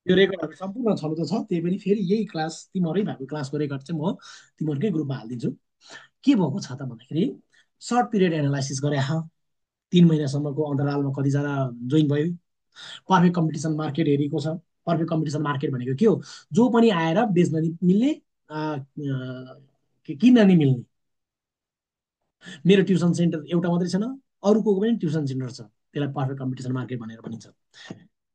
त्यो रेकर्डहरू सम्पूर्ण छनु त छ, त्यही पनि फेरि यही क्लास तिमीहरूकै भएको क्लासको रेकर्ड चाहिँ म तिमीहरूकै ग्रुपमा हालिदिन्छु। के भएको छ त भन्दाखेरि सर्ट पिरियड एनालाइसिस गरे 3 महिनासम्मको अन्तरालमा कतिजना जोइन भयो, पर्फेक्ट कम्पिटिसन मार्केट हेरेको छ। पर्फेक्ट कम्पिटिसन मार्केट भनेको के हो? जो पनि आएर बेच्न नि मिल्ने, किन्न नि मिल्ने। मेरो ट्युसन सेन्टर एउटा मात्रै छैन, अरूको पनि ट्युसन सेन्टर छ, त्यसलाई पर्फेक्ट कम्पिटिसन मार्केट भनेर भनिन्छ।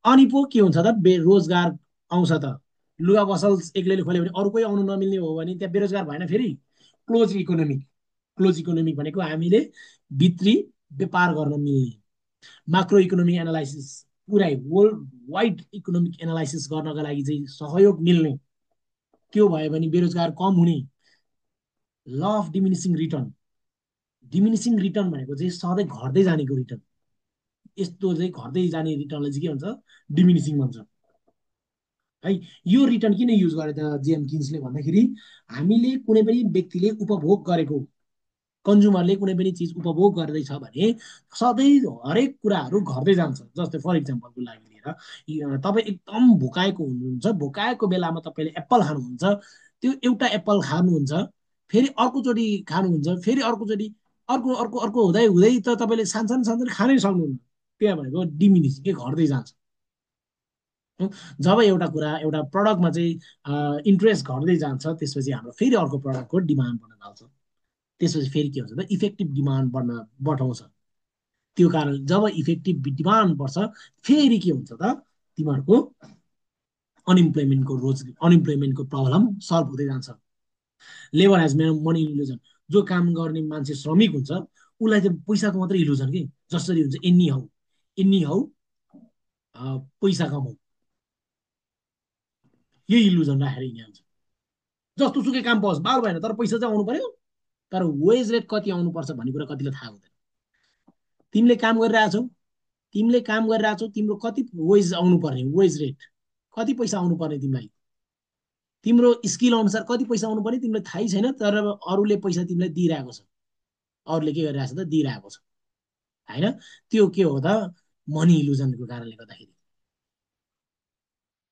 अनि पो के हुन्छ त, बेरोजगार आउँछ त। लुगा पसल एक्लैले खोल्यो भने अरू कोही आउनु नमिल्ने हो भने त्यहाँ बेरोजगार भएन फेरि। Close economic. क्लोज इकोनोमिक भनेको हामीले भित्री व्यापार गर्न मिल्ने। माक्रो इकोनोमिक एनालाइसिस, पुरै वर्ल्ड वाइड इकोनोमिक एनालाइसिस गर्नका लागि चाहिँ सहयोग मिल्ने। त्यो भयो भने बेरोजगार कम हुने। Law of diminishing return. Diminishing return भनेको चाहिँ सधैँ घट्दै जानेको रिटर्न। यस्तो चाहिँ घट्दै जाने रिटर्नलाई चाहिँ के भन्छ? डिमिनिसिङ भन्छ। है, यो रिटर्न किन युज गरे त जेएम किन्सले भन्दाखेरि, हामीले कुनै पनि व्यक्तिले उपभोग गरेको, कन्ज्युमरले कुनै पनि चिज उपभोग गर्दैछ भने सधैँ हरेक कुराहरू घट्दै जान्छ। जस्तै फर इक्जाम्पलको लागि लिएर, तपाईँ एकदम भोकाएको हुनुहुन्छ, भोकाएको बेलामा तपाईँले एप्पल खानुहुन्छ, त्यो एउटा एप्पल खानुहुन्छ, फेरि अर्कोचोटि खानुहुन्छ, फेरि अर्कोचोटि अर्को अर्को अर्को हुँदै हुँदै त तपाईँले सानसानो सानसानो खानै सक्नुहुन्न। त्यहाँ भनेको डिमिनिस के घट्दै जान्छ। जब एउटा कुरा एउटा प्रडक्टमा चाहिँ इन्ट्रेस्ट घट्दै जान्छ, त्यसपछि हाम्रो फेरि अर्को प्रडक्टको डिमान्ड बढ्न थाल्छ। त्यसपछि फेरि के हुन्छ त, इफेक्टिभ डिमान्ड बढ्न बढाउँछ। त्यो कारण जब इफेक्टिभ डिमान्ड बढ्छ, फेरि के हुन्छ त, तिमीहरूको अनइम्प्लोइमेन्टको प्रब्लम सल्भ हुँदै जान्छ। Labour has money illusion. जो काम गर्ने मान्छे श्रमिक हुन्छ, उसलाई चाहिँ पैसाको मात्रै इल्युजन कि, जसरी हुन्छ एन्नी हौ पैसा कमाऊ, यही इल्युजन राखेर हिँड्ने हुन्छ। जस्तो सुकै काम पाओस्, बाल भएन तर पैसा चाहिँ आउनु पर्यो। तर वेज रेट कति आउनुपर्छ भन्ने कुरा कतिले थाहा हुँदैन। तिमीले काम गरिरहेछौ, तिम्रो कति वेज आउनु पर्ने, वेज रेट कति पैसा आउनु पर्ने तिमीलाई, तिम्रो स्किल अनुसार कति पैसा आउनु पर्ने तिमीलाई थाहै छैन। तर अरूले पैसा तिमीलाई दिइरहेको छ। अरूले के गरिरहेको छ त, दिइरहेको छ होइन। त्यो के हो त, मनी इल्युजनको कारणले गर्दाखेरि।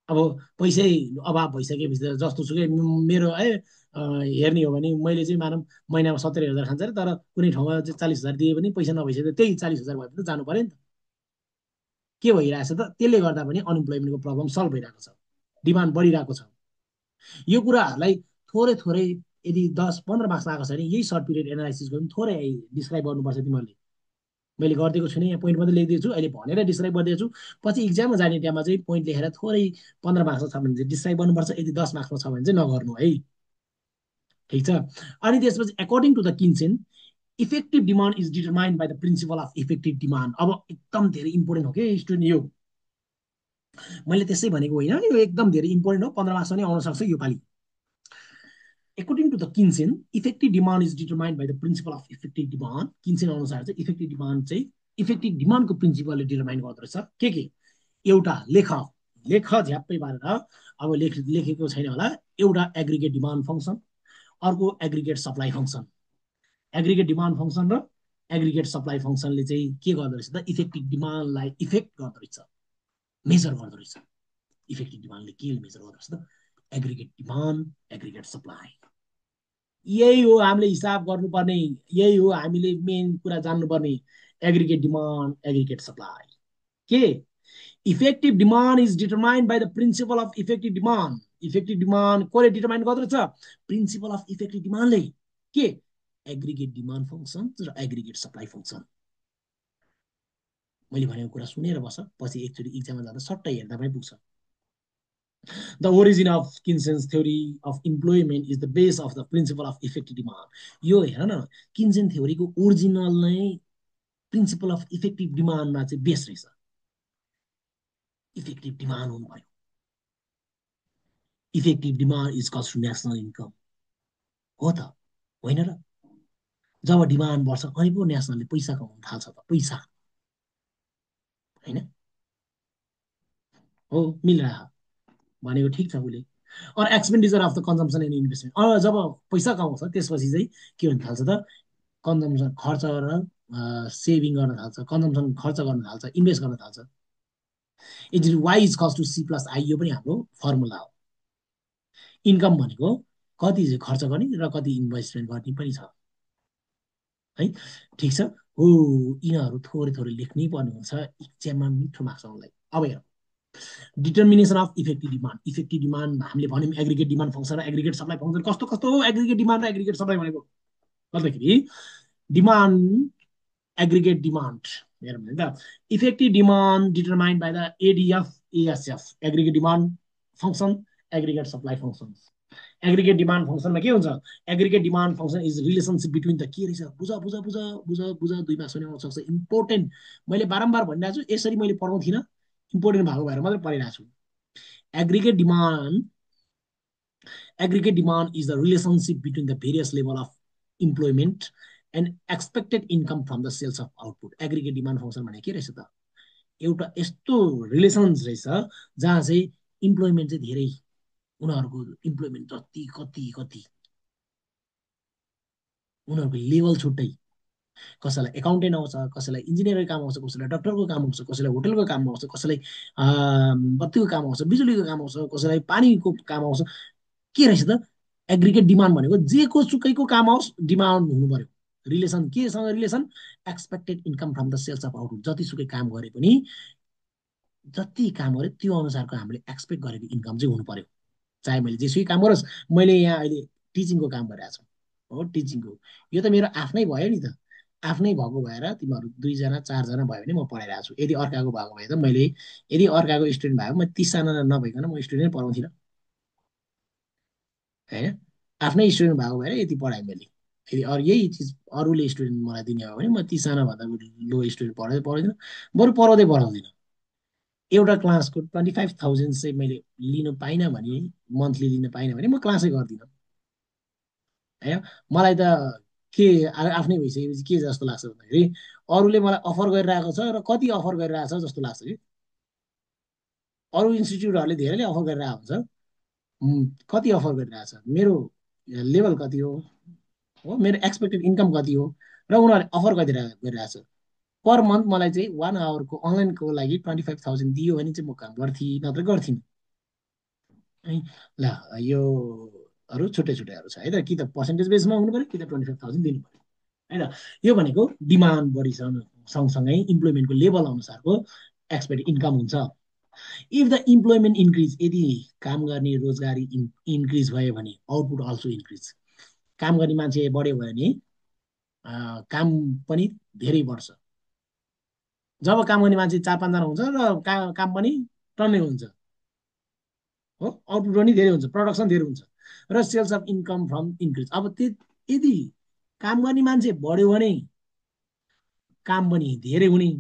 अब पैसै अभाव भइसकेपछि त जस्तो सुकै मेरो है, हेर्ने हो भने मैले चाहिँ मानव महिनामा 70,000 खान्छ अरे, तर कुनै ठाउँमा चाहिँ 40,000 दिए पनि पैसा नभइसक्यो, त्यही 40,000 भए पनि त जानु पर्यो नि त। के भइरहेछ त, त्यसले गर्दा पनि अनइम्प्लोइमेन्टको प्रब्लम सल्भ भइरहेको छ, डिमान्ड बढिरहेको छ। यो कुराहरूलाई थोरै थोरै, यदि 10-15 मार्क्स आएको छ भने यही सर्ट पिरियड एनालाइसिस गर्नु थोरै डिस्क्राइब गर्नुपर्छ तिमीहरूले। मैले गरिदिएको छुइनँ, यहाँ पोइन्ट मात्रै लेखिदिएको छु, अहिले भनेर डिस्क्राइब गरिदिएको छु। पछि इक्जाममा जाने टाइममा चाहिँ पोइन्ट लेखेर थोरै 15 मार्क्स छ भने चाहिँ डिस्क्राइब गर्नुपर्छ, यदि 10 मार्क्समा छ भने चाहिँ नगर्नु है। ठिक छ। अनि त्यसपछि according to the Keynesian, effective demand is determined by the principle of effective demand. अब एकदम धेरै इम्पोर्टेन्ट हो कि स्टुडेन्ट यो, मैले त्यसै भनेको होइन, यो एकदम धेरै इम्पोर्टेन्ट हो, 15 मार्क्स नै आउन सक्छ यो पालि। According to the Kinsen, effective demand is determined by the principle of effective demand. Kinsen अनुसार चाहिँ इफेक्टिभ डिमान्ड चाहिँ इफेक्टिभ डिमान्डको प्रिन्सिपलले डिटरमाइन गर्दो रहेछ। के एउटा लेख झ्याप्पै पारेर, अब लेखेको छैन होला। एउटा एग्रिगेट डिमान्ड फङ्सन, अर्को aggregate supply function. Aggregate demand function र एग्रिगेट सप्लाई फङ्सनले चाहिँ के गर्दो रहेछ त, इफेक्टिभ डिमान्डलाई इफेक्ट गर्दो रहेछ, मेजर गर्दो रहेछ। इफेक्टिभ डिमान्डले के मेजर गर्दो रहेछ त, एग्रिगेट डिमान्ड, एग्रिगेट सप्लाई। यही हो हामीले हिसाब गर्नुपर्ने, यही हो हामीले मेन कुरा जान्नुपर्ने। Aggregate demand, aggregate supply. के effective demand is determined by the principle of effective demand. Effective demand कसले डिटरमाइन गर्दो रहेछ? प्रिन्सिपल अफ इफेक्टिभ डिमान्डले। के एग्रिगेट डिमान्ड फङ्सन र एग्रिगेट सप्लाई फङ्सन। मैले भनेको कुरा सुनेर बस, पछि एकचोटि इक्जाममा जाँदा सट्टै हेर्दा पनि पुग्छ। The origin of Kinsen's theory of employment is the base of the principle of effective demand. यो हेर न, किन्सेन थ्योरीको ओरिजिनल नै प्रिन्सिपल अफ इफेक्टिभ डिमान्डमा चाहिँ बेस रहेछ। इफेक्टिभ डिमान्ड हुनु भयो। Effective demand is equals to national income. हो त होइन र? जब डिमान्ड बढ्छ अनि पो नेसनलले पैसा कमाउन थाल्छ त, पैसा होइन हो, मिलिरह भनेको ठिक छ उसले। अर expenditure of the consumption and investment. अब जब पैसा कमाउँछ त्यसपछि चाहिँ के हुन थाल्छ त, कन्जम्सन खर्च र सेभिङ गर्न थाल्छ, कन्जम्सन खर्च गर्न थाल्छ, इन्भेस्ट गर्न थाल्छ। इज वाइ इज कस टु सी प्लस आई, यो पनि हाम्रो फर्मुला हो। इन्कम भनेको कति चाहिँ खर्च गर्ने र कति इन्भेस्टमेन्ट गर्ने पनि छ है। ठिक छ। हो, यिनीहरू थोरै थोरै लेख्नै पर्ने हुन्छ इक्जाममा मिठो मार्क्स आउनलाई। अब हेरौँ, determination of effective demand. Effective demand हामीले भन्यौँ एग्रिगेट डिमान्ड फङ्सन र एग्रिगेट सप्लाई फङ्सन। कस्तो कस्तो हो एग्रिगेट डिमान्ड र एग्रिगेट सप्लाई भनेको भन्दाखेरि, डिमान्ड aggregate demand, हेरौँ है त। Effective demand determined by the ADF ASF, aggregate demand function, aggregate supply function. Aggregate demand फङ्सनमा के हुन्छ, aggregate demand function is relationship between the, के रहेछ, बुझ बुझ बुझ बुझ बुझ, 2 मार्क्स पनि आउन सक्छ, इम्पोर्टेन्ट। मैले बारम्बार भनिरहेको छु, यसरी मैले पढाउँथिनँ, इम्पोर्टेन्ट भएको भएर मात्रै पढिरहेको छु। Aggregate demand, aggregate demand is the relationship between the various level of employment and expected income from the sales of output. Aggregate demand function भने के रहेछ त, एउटा यस्तो रिलेसन्स रहेछ जहाँ चाहिँ इम्प्लोइमेन्ट चाहिँ धेरै, उनीहरूको इम्प्लोइमेन्ट जति कति कति, उनीहरूको लेभल छुट्टै, कसैलाई एकाउन्टेन्ट आउँछ, कसैलाई इन्जिनियरको काम आउँछ, कसैलाई डक्टरको काम आउँछ, कसैलाई होटलको काम आउँछ, कसैलाई बत्तीको काम आउँछ, बिजुलीको काम आउँछ, कसैलाई पानीको काम आउँछ। के रहेछ त, एग्रिगेट डिमान्ड भनेको जेको सुकैको काम आओस् डिमान्ड हुनु पर्यो। रिलेसन केसँग relation, expected income from the sales of output. जतिसुकै काम गरे पनि, जति काम गरे त्यो अनुसारको हामीले एक्सपेक्ट गरेको इन्कम चाहिँ हुनु पर्यो। चाहे मैले जेसुकै काम गरोस्, मैले यहाँ अहिले टिचिङको काम गरिरहेको छु हो, टिचिङको, यो त मेरो आफ्नै भयो नि त। आफ्नै भएको भएर तिमीहरू 2जना 4जना भयो भने म पढाइरहेको छु। यदि अर्काको भएको भए त मैले, यदि अर्काको स्टुडेन्ट भएको म 30जना नभइकन म स्टुडेन्ट पढाउँथिनँ होइन। आफ्नै स्टुडेन्ट भएको भएर यति पढाएँ मैले। यदि अरू यही चिज अरूले स्टुडेन्ट मलाई दिने हो भने म 30जना भन्दा लो स्टुडेन्ट पढाउँदिनँ, बरु पढाउँदै पढाउँदिनँ। एउटा क्लासको 25,000 चाहिँ मैले लिनु पाइनँ भने, मन्थली लिनु पाइनँ भने म क्लासै गर्दिनँ होइन। मलाई त के आफ्नै भइसकेपछि के जस्तो लाग्छ भन्दाखेरि, अरूले मलाई अफर गरिरहेको छ र कति अफर गरिरहेको छ जस्तो लाग्छ कि। अरू इन्स्टिच्युटहरूले धेरैले अफर गरिरहेको हुन्छ, कति अफर गरिरहेछ, मेरो लेभल कति हो, मेरो एक्सपेक्टेड इन्कम कति हो, र उनीहरूले अफर कति गरिरहेछ। पर मन्थ मलाई चाहिँ 1 आवरको अनलाइनको लागि 25,000 दियो भने चाहिँ म काम गर्थेँ, नत्र गर्थिनँ है। ल, यो अरू छुट्टै छुट्टैहरू छ है त, कि त पर्सेन्टेज बेसमा हुनु पऱ्यो, कि त 25,000 दिनु पऱ्यो है त। यो भनेको डिमान्ड बढी सँगसँगै इम्प्लोइमेन्टको लेभल अनुसारको एक्सपेक्टेड इन्कम हुन्छ। इफ द इम्प्लोइमेन्ट इन्क्रिज, यदि काम गर्ने रोजगारी इन्क्रिज भयो भने आउटपुट अल्सो इन्क्रिज। काम गर्ने मान्छे बढ्यो भने काम पनि धेरै बढ्छ। जब काम गर्ने मान्छे 4-5जना हुन्छ र काम पनि टन्नै हुन्छ हो, आउटपुट पनि धेरै हुन्छ, प्रडक्सन धेरै हुन्छ र sales of income from increase. अब यदि काम गर्ने मान्छे बढ्यो भने काम पनि धेरै हुने,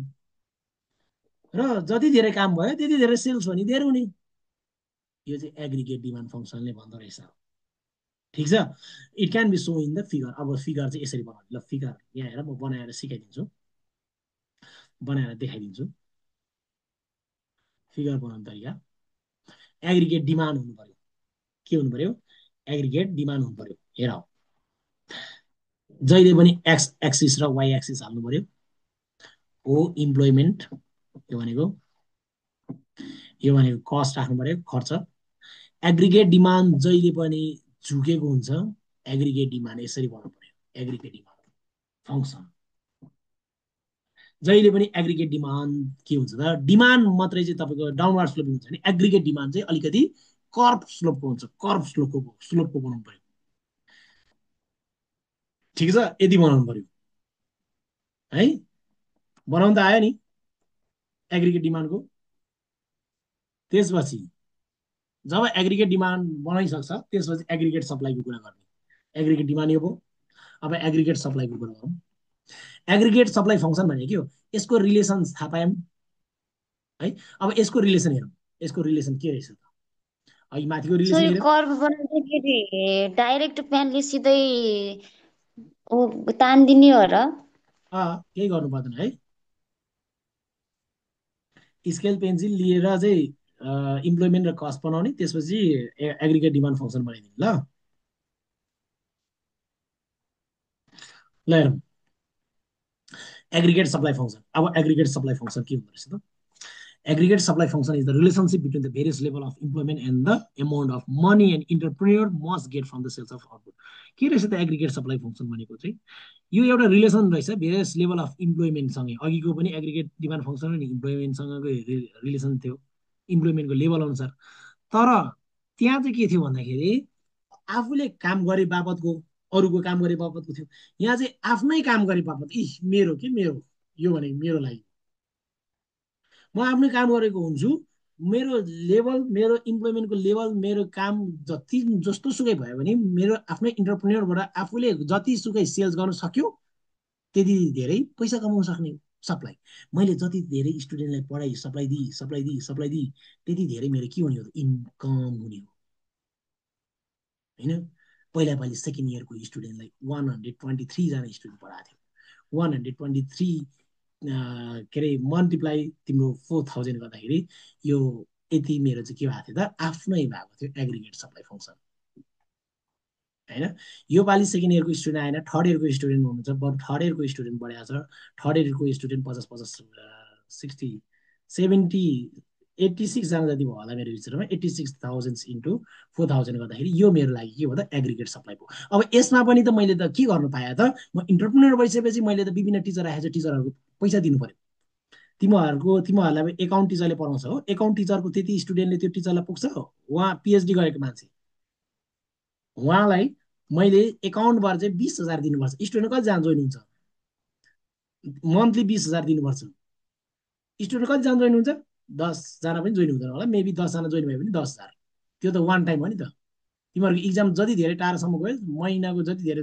र जति धेरै काम भयो त्यति धेरै सेल्स पनि धेरै हुने। यो चाहिँ एग्रिगेट डिमान्ड फङ्सनले भन्दो रहेछ। ठिक छ। It can be so in the figure. अब फिगर चाहिँ यसरी बनाउने, ल फिगर यहाँ हेर, म बनाएर सिकाइदिन्छु, बनाएर देखाइदिन्छु। फिगर बनाउने तरिका, एग्रिगेट डिमान्ड हुनु पर्यो, के हुनु पर्यो, एग्रिगेट डिमान्ड हुनु पर्यो। हेर, जहिले पनि एक्स एक्सिस र वाइ एक्सिस हाल्नु पर्यो। हो इम्प्लोइमेन्ट, यो भनेको कस्ट राख्नु पर्यो, खर्च। एग्रिगेट डिमान्ड जहिले पनि झुकेको हुन्छ, एग्रिगेट डिमान्ड यसरी भन्नु पर्यो, एग्रिगेट डिमान्ड फङ्सन जहिले पनि एग्रिगेट डिमान्ड के हुन्छ त, डिमान्ड मात्रै चाहिँ तपाईँको डाउनवार्ड स्लोप हुन्छ भने एग्रिगेट डिमान्ड चाहिँ अलिकति कर्भ स्लोपको हुन्छ, कर्भ स्लोपको बनाउनु पर्यो। ठिक छ, यति बनाउनु पर्यो है। बनाउनु त आयो नि एग्रिगेट डिमान्डको। त्यसपछि जब एग्रिगेट डिमान्ड बनाइसक्छ त्यसपछि एग्रिगेट सप्लाईको कुरा गर्ने। एग्रिगेट डिमान्ड यो भयो। अब एग्रिगेट सप्लाईको कुरा गरौँ। एग्रिगेट सप्लाई फङ्सन भनेको के हो, यसको रिलेसन थाहा पायौँ है। अब यसको रिलेसन हेरौँ, यसको रिलेसन के रहेछ त, अघि माथिको सो रिलेसन यो हेरौँ। कर्भ बनाउँदाखेरि डाइरेक्ट पेनले सिधै ऊ तानिदिने हो र? केही गर्नु पर्दैन है, स्केल पेन्सिल लिएर चाहिँ इम्प्लोइमेन्ट र कस्ट बनाउने, त्यसपछि एग्रिगेट डिमान्ड फङ्सन बनाइदिने। ल ल हेरौँ, एग्रिगेट सप्लाई फङ्सन। अब एग्रिगेट सप्लाई फङ्सन के हुँदो रहेछ त, Aggregate supply function is the relationship between the various level of employment and the amount of money an entrepreneur must get from the sales of output. के रहेछ त aggregate supply function भनेको चाहिँ यो एउटा रिलेसन रहेछ भेरियस लेभल अफ इम्प्लोइमेन्टसँगै अघिको पनि एग्रिगेट डिमान्ड फङ्सन अनि इम्प्लोइमेन्टसँगको रिलेसन थियो इम्प्लोइमेन्टको लेभल अनुसार तर त्यहाँ चाहिँ के थियो भन्दाखेरि आफूले काम गरे बापतको अरूको काम गरे बापतको थियो यहाँ चाहिँ आफ्नै काम गरे बापत मेरो के मेरो यो भनेको मेरो लागि म आफ्नै काम गरेको हुन्छु मेरो लेभल मेरो इम्प्लोइमेन्टको लेभल मेरो काम जति जस्तो सुकै भयो भने मेरो आफ्नै इन्टरप्रेन्योरबाट आफूले जति सुकै सेल्स गर्न सक्यो त्यति धेरै पैसा कमाउन सक्ने सप्लाई मैले जति धेरै स्टुडेन्टलाई पढाइ सप्लाई दिई त्यति धेरै मेरो के हुने हो इन्कम हुने हो होइन पहिला पालि सेकेन्ड इयरको स्टुडेन्टलाई 123जना स्टुडेन्ट पढाएको थियो 123 के अरे मल्टिप्लाई तिम्रो 4000 गर्दाखेरि यो यति मेरो चाहिँ के भएको थियो त आफ्नै भएको थियो एग्रिगेट सप्लाई फङ्सन होइन यो पालि सेकेन्ड इयरको स्टुडेन्ट आएन थर्ड इयरको स्टुडेन्ट हुनुहुन्छ बरु थर्ड इयरको स्टुडेन्ट बढाएको छ थर्ड इयरको स्टुडेन्ट 50 70 86जना जति भयो होला मेरो विचारमा 86,000 इन्टु 4000 गर्दाखेरि यो मेरो लागि के हो त एग्रिगेट सप्लाई भयो अब यसमा पनि त मैले त के गर्नु पाएँ त म इन्टरप्रेन्योर भइसकेपछि मैले त विभिन्न टिचर राखेको छु टिचरहरूको पैसा दिनु पर्यो तिमीहरूलाई एकाउन्ट टिचरले पढाउँछ हो एकाउन्ट टिचरको त्यति स्टुडेन्टले त्यो टिचरलाई पुग्छ उहाँ पिएचडी गरेको मान्छे उहाँलाई मैले एकाउन्टबाट चाहिँ 20,000 दिनुपर्छ स्टुडेन्ट कतिजना जोइन हुन्छ मन्थली 20,000 दिनुपर्छ स्टुडेन्ट कतिजना जोइन हुन्छ 10जना पनि जोइन हुँदैन होला मेबी 10जना जोइन भयो भने 10,000 त्यो त वान टाइम हो नि त तिमीहरूको इक्जाम जति धेरै टाढोसम्म गयो महिनाको जति धेरै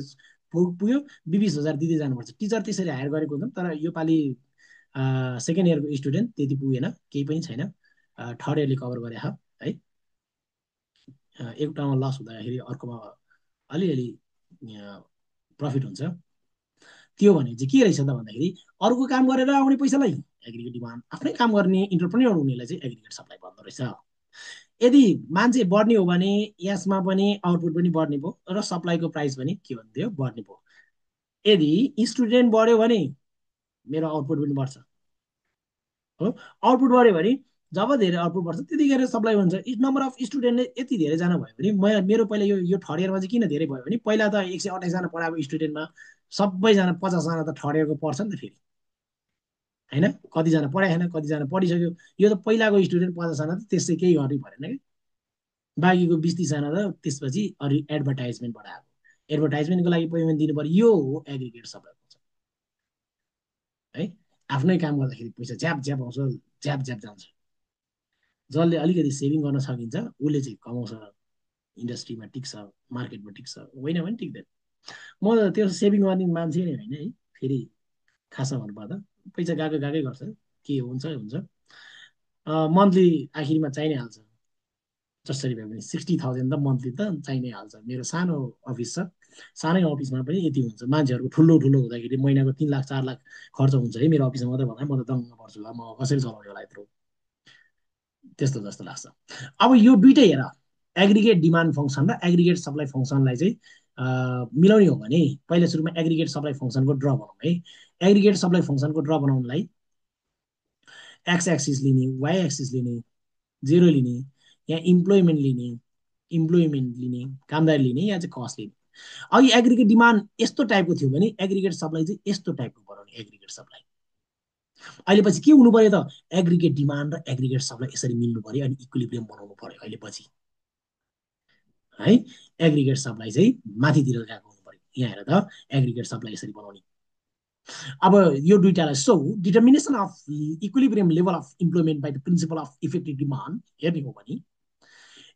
पुग्यो 20,000 दिँदै जानुपर्छ टिचर त्यसरी हायर गरेको हुन्छ तर यो पालि सेकेन्ड इयरको स्टुडेन्ट त्यति पुगेन केही पनि छैन थर्ड इयरले कभर गरे है एउटामा लस हुँदाखेरि अर्कोमा अलिअलि प्रफिट हुन्छ त्यो भने चाहिँ के रहेछ त भन्दाखेरि अर्को काम गरेर आउने पैसालाई एग्रिगेट डिमान्ड आफ्नै काम गर्ने इन्टरप्रेन्योर हुनेलाई चाहिँ एग्रिगेट सप्लाई भन्दो रहेछ यदि मान्छे बढ्ने हो भने यसमा पनि आउटपुट पनि बढ्ने भयो र सप्लाईको प्राइस पनि के भन्थ्यो बढ्ने भयो यदि स्टुडेन्ट बढ्यो भने मेरो आउटपुट पनि बढ्छ हो आउटपुट बढ्यो भने जब धेरै आउटपुट बढ्छ त्यतिखेर सप्लाई हुन्छ नम्बर अफ स्टुडेन्टले यति धेरैजना भयो भने मेरो पहिला यो थर्ड इयरमा चाहिँ किन धेरै भयो भने पहिला त 128जना पढाएको स्टुडेन्टमा सबैजना 50जना त थर्ड इयरको पढ्छ नि त फेरि होइन कतिजना पढाएन कतिजना पढिसक्यो यो त पहिलाको स्टुडेन्ट 50जना त त्यसै केही गर्नै परेन कि बाँकीको 20-30जना त त्यसपछि अरू एडभर्टाइजमेन्टबाट आएको एडभर्टाइजमेन्टको लागि पेमेन्ट दिनु पर्यो यो हो एग्रिगेट सप्लाई है आफ्नै काम गर्दाखेरि पैसा झ्याप झ्याप आउँछ झ्याप झ्याप जान्छ जसले अलिकति सेभिङ गर्न सकिन्छ उसले चाहिँ कमाउँछ इन्डस्ट्रीमा टिक्छ मार्केटमा टिक्छ होइन भने टिक्दैन म त त्यो सेभिङ गर्ने मान्छे नै होइन है फेरि खासमा भन्नुपर्दा पैसा गएकै गर्छ के हुन्छ हुन्छ मन्थली आखिरमा चाहिने हाल्छ जसरी भए पनि 60,000 त मन्थली त चाहिने हाल्छ मेरो सानो अफिस छ सानै अफिसमा पनि यति हुन्छ मान्छेहरूको ठुलो ठुलो हुँदाखेरि महिनाको 3 लाख 4 लाख खर्च हुन्छ है मेरो अफिसमा मात्रै भन्दा म त दङ्ग पर्छु होला म कसरी चलाउने होला यत्रो त्यस्तो जस्तो लाग्छ अब यो दुइटै हेर एग्रिगेट डिमान्ड फङ्सन र एग्रिगेट सप्लाई फङ्सनलाई चाहिँ मिलाउने हो भने पहिला सुरुमा एग्रिगेट सप्लाई फङ्सनको ड्र बनाउँ है एग्रिगेट सप्लाई फङ्सनको ड्र बनाउनलाई एक्स एक्सिस लिने वाइ एक्सिस लिने जेरो लिने या इम्प्लोइमेन्ट लिने कामदार लिने या चाहिँ कस्ट लिने अघि एग्रिगेट डिमान्ड यस्तो टाइपको थियो भने एग्रिगेट सप्लाई चाहिँ यस्तो टाइपको बनाउने एग्रिगेट सप्लाई अहिले पछि के हुनु पर्यो त एग्रिगेट डिमान्ड र एग्रिगेट सप्लाई यसरी मिल्नु पर्यो अनि इक्विलिब्रियम बनाउनु पर्यो अहिले पछि है एग्रिगेट सप्लाई चाहिँ माथितिर गएको हुनु पर्यो यहाँ हेर त एग्रिगेट सप्लाई यसरी बनाउने अब यो दुइटालाई सो determination of equilibrium level of employment by the principle of effective demand हेर्ने हो भने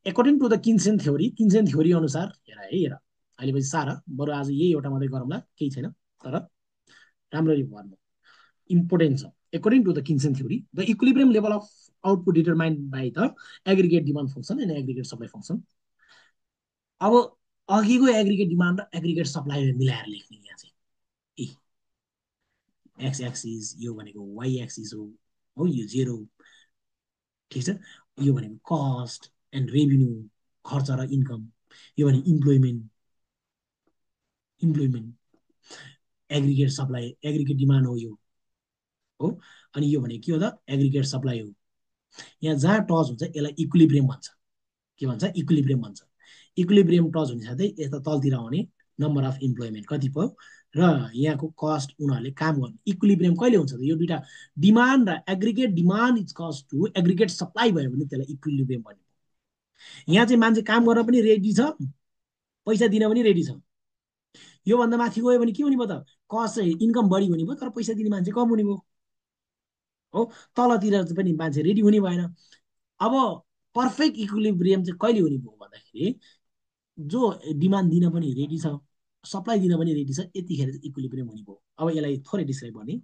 according to the Keynesian theory अनुसार हेर अहिले पछि सारा बरु आज यही एउटा मात्रै गरौँला केही छैन तर राम्ररी गर्नु इम्पोर्टेन्ट छ according to the Kinsen theory, the equilibrium level of output determined by the aggregate demand function and aggregate supply function. अब अघिको एग्रिगेट डिमान्ड र एग्रिगेट सप्लाई मिलाएर लेख्ने यहाँ चाहिँ एक्स एक्सिस यो भनेको वाइ एक्सिस हो यो जेरो ठिक छ यो भनेको कस्ट एन्ड रेभिन्यू खर्च र इन्कम यो भने employment aggregate supply aggregate demand हो यो हो अनि यो भने के हो त एग्रिगेट सप्लाई हो यहाँ जहाँ टच हुन्छ यसलाई इक्विलिब्रियम भन्छ। के भन्छ? इक्विलिब्रियम भन्छ। इक्विलिब्रियम टच हुने साथै यता तलतिर आउने नम्बर अफ इम्प्लोइमेन्ट कति भयो र यहाँको कस्ट उनीहरूले काम गर्नु इक्विलिब्रियम कहिले हुन्छ त यो दुइटा डिमान्ड र aggregate demand is cost to aggregate supply भयो भने त्यसलाई इक्विलिब्रियम भन्ने। यहाँ चाहिँ मान्छे काम गर्न पनि रेडी छ, पैसा दिन पनि रेडी छ। योभन्दा माथि गयो भने के हुने भयो त? कस्ट चाहिँ इन्कम बढी हुने भयो तर पैसा दिने मान्छे कम हुने भयो। हो, तलतिर पनि मान्छे रेडी हुने भएन। अब पर्फेक्ट इक्विलिब्रियम चाहिँ कहिले हुने भयो भन्दाखेरि जो डिमान्ड दिन पनि रेडी छ, सप्लाई दिन पनि रेडी छ, यतिखेर चाहिँ इक्विलिब्रियम हुने भयो। अब यसलाई थोरै डिस्क्राइब गर्ने।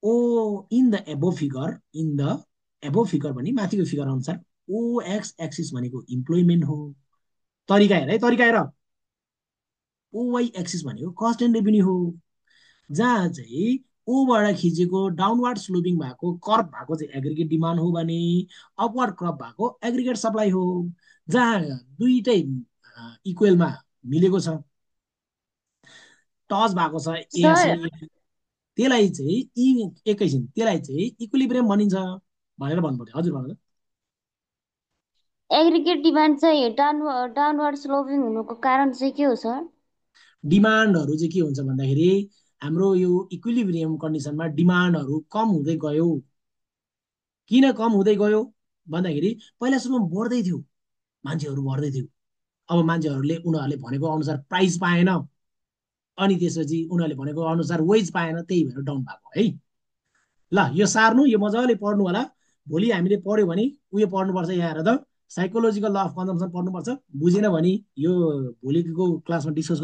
Oh in the above figure, in the above figure भने माथिको फिगर अनुसार ओएक्स एक्सिस भनेको इम्प्लोइमेन्ट हो। तरिका हेर है, तरिका हेर। ओवाई एक्सिस भनेको कस्ट एन्ड रेभिन्यू हो, जहाँ चाहिँ ओबाट खिचेको डाउनवर्ड स्लोपिङ भएको कर्भ भएको चाहिँ एग्रिगेट डिमान्ड हो भने अपवर्ड कर्भ भएको एग्रिगेट सप्लाई हो। जहाँ दुईटै इक्वेलमा मिलेको छ, टच भएको छ सर यहाँसँग, त्यसलाई चाहिँ एकैछिन त्यसलाई चाहिँ इक्विलिब्रियम भनिन्छ भनेर भन्नु पर्यो। हजुर भन्नु। एग्रिगेट डिमान्ड चाहिँ डाउनवर्ड स्लोपिङ हुनुको कारण चाहिँ के हो सर? डिमान्डहरू चाहिँ के हुन्छ भन्दाखेरि हाम्रो यो इक्विलिब्रियम कन्डिसनमा डिमान्डहरू कम हुँदै गयो। किन कम हुँदै गयो भन्दाखेरि पहिला सुरुमा बढ्दै थियो, मान्छेहरू बढ्दै थियो। अब मान्छेहरूले उनीहरूले भनेको अनुसार प्राइस पाएन, अनि त्यसपछि उनीहरूले भनेको अनुसार वेज पाएन, त्यही भएर डाउन भएको है। ल यो सार्नु, यो मजाले पढ्नु होला। भोलि हामीले पढ्यो भने उयो पढ्नुपर्छ, यहाँ हेर त साइकोलोजिकल ल अफ कन्जम्सन पढ्नुपर्छ। बुझेन भने यो भोलिको क्लासमा डिस्कस